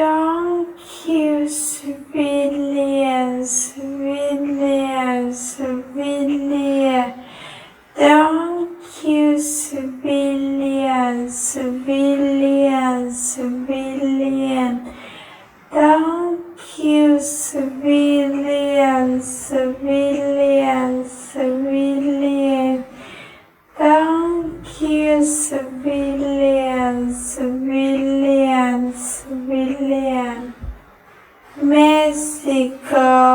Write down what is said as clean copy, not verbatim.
Thank you, civilian, civilian, civilian. Thank you, civilian, civilian, civilian. Thank you, civilian, civilian, civilian. Thank you, civilian, civilian, civilian. Mexico.